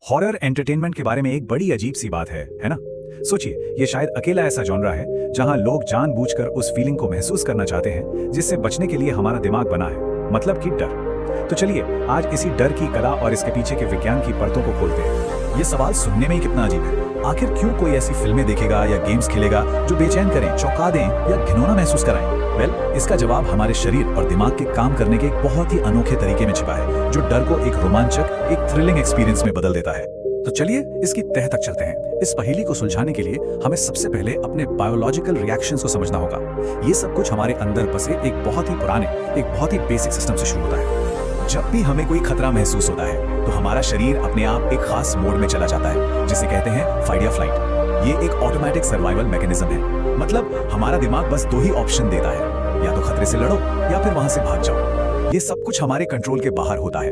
Horror entertainment के बारे में एक बड़ी अजीब सी बात है ना? सोचिए, ये शायद अकेला ऐसा जॉनरा है जहां लोग जानबूझकर उस फीलिंग को महसूस करना चाहते हैं जिससे बचने के लिए हमारा दिमाग बना है, मतलब कि डर। तो चलिए आज इसी डर की कला और इसके पीछे के विज्ञान की परतों को खोलते हैं। ये सवाल सुनने में ही कितना अजीब है। आखिर क्यों कोई ऐसी फिल्में देखेगा या गेम्स खेलेगा जो बेचैन करें, चौंका दें या घिनौना महसूस कराएं? इसका जवाब हमारे शरीर और दिमाग के काम करने के एक बहुत ही अनोखे तरीके में छिपा है, जो डर को एक रोमांचक, एक थ्रिलिंग एक्सपीरियंस में बदल देता है। तो चलिए इसकी तह तक चलते हैं। इस पहेली को सुलझाने के लिए हमें सबसे पहले अपने बायोलॉजिकल रिएक्शंस को समझना होगा। ये सब कुछ हमारे अंदर बसे एक बहुत ही पुराने, एक बहुत ही बेसिक सिस्टम से शुरू होता है। जब भी हमें कोई खतरा महसूस होता है तो हमारा शरीर अपने आप एक खास मोड में चला जाता है, जिसे कहते हैं फाइट या फ्लाइट। ये एक ऑटोमेटिक सर्वाइवल मैकेनिज्म है। मतलब हमारा दिमाग बस दो ही ऑप्शन देता है, या तो खतरे से लड़ो या फिर वहां से भाग जाओ। ये सब कुछ हमारे कंट्रोल के बाहर होता है।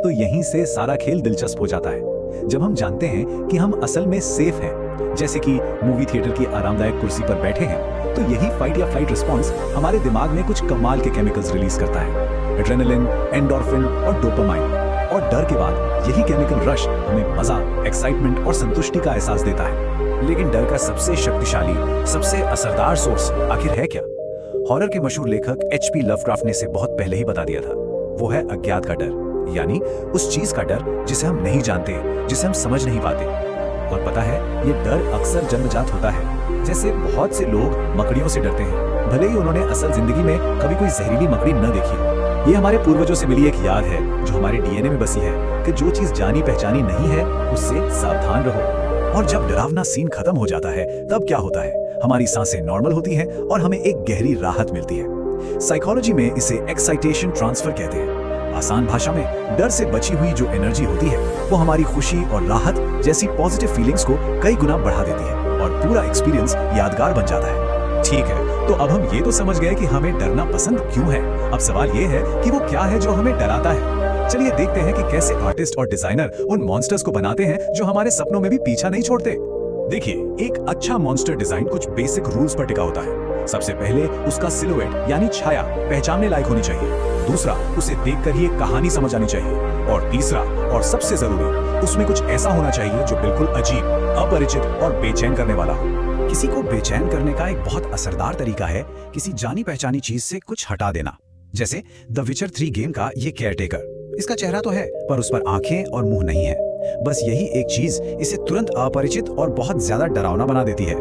तो यहीं से सारा खेल दिलचस्प हो जाता है। जब हम जानते हैं कि हम असल में सेफ हैं, जैसे कि मूवी थिएटर की आरामदायक कुर्सी पर बैठे हैं, तो यही फाइट या फ्लाइट रिस्पॉन्स हमारे दिमाग में कुछ कमाल के केमिकल्स रिलीज करता है, एड्रेनलिन, एंडोर्फिन और डोपामाइन। और डर के बाद यही केमिकल रश हमें मजा, एक्साइटमेंट और संतुष्टि का एहसास देता है। लेकिन डर का सबसे शक्तिशाली, सबसे असरदार सोर्स आखिर है क्या? हॉरर के मशहूर लेखक एच.पी. लवक्राफ्ट ने इसे बहुत पहले ही बता दिया था। वो है अज्ञात का डर, यानी उस चीज का डर जिसे हम नहीं जानते, जिसे हम समझ नहीं पाते। और पता है, ये डर अक्सर जन्मजात होता है। जैसे बहुत से लोग मकड़ियों से डरते हैं, भले ही उन्होंने असल जिंदगी में कभी कोई जहरीली मकड़ी न देखी हो। ये हमारे पूर्वजों से मिली एक याद है जो हमारे डीएनए में बसी है कि जो चीज जानी पहचानी नहीं है उससे सावधान रहो। और जब डरावना सीन खत्म हो जाता है तब क्या होता है? हमारी सांसें नॉर्मल होती हैं और हमें एक गहरी राहत मिलती है। साइकोलॉजी में इसे एक्साइटेशन ट्रांसफर कहते हैं। आसान भाषा में, डर से बची हुई जो एनर्जी होती है वो हमारी खुशी और राहत जैसी पॉजिटिव फीलिंग्स को कई गुना बढ़ा देती है और पूरा एक्सपीरियंस यादगार बन जाता है। ठीक है, तो अब हम ये तो समझ गए कि हमें डरना पसंद क्यों है। अब सवाल ये है कि वो क्या है जो हमें डराता है। चलिए देखते हैं कि कैसे आर्टिस्ट और डिजाइनर उन मॉन्स्टर्स को बनाते हैं जो हमारे सपनों में भी पीछा नहीं छोड़ते। देखिए, एक अच्छा मॉन्स्टर डिजाइन कुछ बेसिक रूल्स पर टिका होता है। सबसे पहले उसका सिलुएट यानी छाया पहचानने लायक होनी चाहिए। दूसरा, उसे देखकर ही एक कहानी समझ आनी चाहिए। और तीसरा और सबसे जरूरी, उसमें कुछ ऐसा होना चाहिए जो बिल्कुल अजीब, अपरिचित और बेचैन करने वाला हो। किसी को बेचैन करने का एक बहुत असरदार तरीका है किसी जानी पहचानी चीज से कुछ हटा देना। जैसे द विचर 3 गेम का ये केयरटेकर। इसका चेहरा तो है पर उस पर आंखें और मुंह नहीं है। बस यही एक चीज इसे तुरंत अपरिचित और बहुत ज्यादा डरावना बना देती है।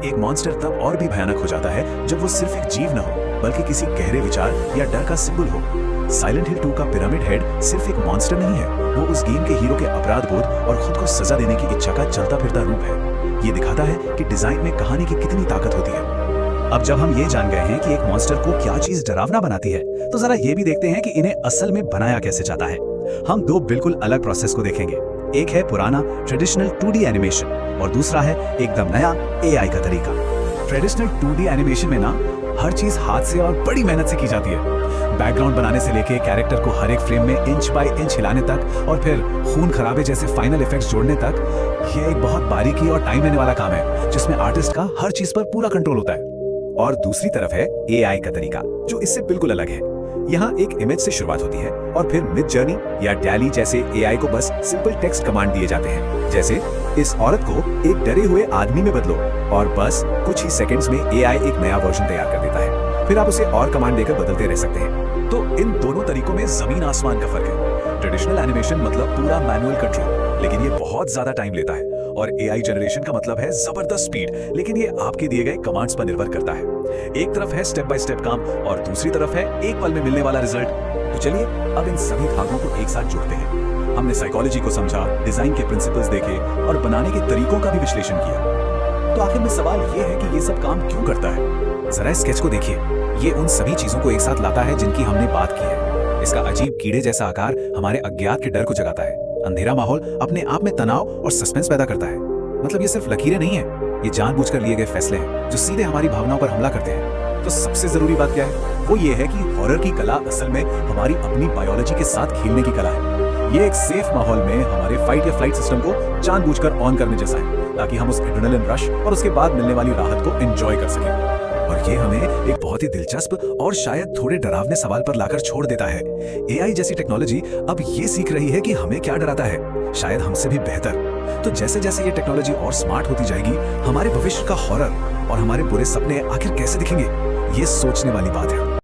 एक मॉन्स्टर तब और भी भयानक हो जाता है जब वो सिर्फ एक जीव न हो बल्कि किसी गहरे विचार या डर का सिंबल हो। साइलेंट हिल 2 का पिरामिड हेड सिर्फ एक मॉन्स्टर नहीं है, वो उस गेम के हीरो के अपराध बोध और खुद को सजा देने की इच्छा का चलता फिरता रूप है। ये दिखाता है कि डिजाइन में कहानी की कितनी ताकत होती है। अब जब हम ये जान गए हैं कि एक मॉन्स्टर को क्या चीज डरावना बनाती है, तो जरा ये भी देखते हैं कि इन्हें असल में बनाया कैसे जाता है। हम दो बिल्कुल अलग प्रोसेस को देखेंगे। एक है पुराना ट्रेडिशनल 2D एनिमेशन और दूसरा है एकदम नया AI का तरीका। ट्रेडिशनल 2D एनिमेशन में ना हर चीज हाथ से और बड़ी मेहनत से की जाती है। बैकग्राउंड बनाने से लेके कैरेक्टर को हर एक फ्रेम में इंच बाय इंच हिलाने तक और फिर खून खराबे जैसे फाइनल इफेक्ट्स जोड़ने तक, ये एक बहुत बारीकी और टाइम लेने वाला काम है जिसमें आर्टिस्ट का हर चीज पर पूरा कंट्रोल होता है। और दूसरी तरफ है AI का तरीका, जो इससे बिल्कुल अलग है। यहाँ एक इमेज से शुरुआत होती है और फिर मिड जर्नी या डैली जैसे AI को बस सिंपल टेक्स्ट कमांड दिए जाते हैं, जैसे इस औरत को एक डरे हुए आदमी में बदलो, और बस कुछ ही सेकंड्स में AI एक नया वर्जन तैयार कर देता है। फिर आप उसे और कमांड देकर बदलते रह सकते हैं। तो इन दोनों तरीकों में जमीन आसमान का फर्क है। ट्रेडिशनल एनिमेशन मतलब पूरा मैनुअल कंट्रोल, लेकिन ये बहुत ज्यादा टाइम लेता है। और AI जनरेशन का मतलब है जबरदस्त स्पीड, लेकिन ये आपके दिए गए कमांड्स पर निर्भर करता है। एक तरफ है स्टेप बाय स्टेप काम और दूसरी तरफ है एक पल में मिलने वाला रिजल्ट। तो चलिए अब इन सभी भागों को एक साथ जोड़ते हैं। हमने साइकोलॉजी को समझा, डिजाइन के प्रिंसिपल्स देखे और बनाने के तरीकों का भी विश्लेषण किया। तो आखिर में सवाल ये है कि ये सब काम क्यों करता है? जरा इस स्केच को देखिए। ये उन सभी चीजों को एक साथ लाता है जिनकी हमने बात की है। इसका अजीब कीड़े जैसा आकार हमारे अज्ञात के डर को जगाता है। अंधेरा माहौल अपने आप में तनाव और सस्पेंस पैदा करता है। मतलब ये सिर्फ लकीरें नहीं है, ये जानबूझकर लिए गए फैसले हैं जो सीधे हमारी भावनाओं पर हमला करते हैं। तो सबसे जरूरी बात क्या है? वो ये है कि हॉरर की कला असल में हमारी अपनी बायोलॉजी के साथ खेलने की कला है। ये एक सेफ माहौल में हमारे फाइट या फ्लाइट सिस्टम को जानबूझकर ऑन करने जैसा है, ताकि हम उस एड्रेनलिन रश और उसके बाद मिलने वाली राहत को एंजॉय कर सकें। और ये हमें एक बहुत ही दिलचस्प और शायद थोड़े डरावने सवाल पर लाकर छोड़ देता है। एआई जैसी टेक्नोलॉजी अब ये सीख रही है कि हमें क्या डराता है, शायद हमसे भी बेहतर। तो जैसे जैसे ये टेक्नोलॉजी और स्मार्ट होती जाएगी, हमारे भविष्य का हॉरर और हमारे बुरे सपने आखिर कैसे दिखेंगे, ये सोचने वाली बात है।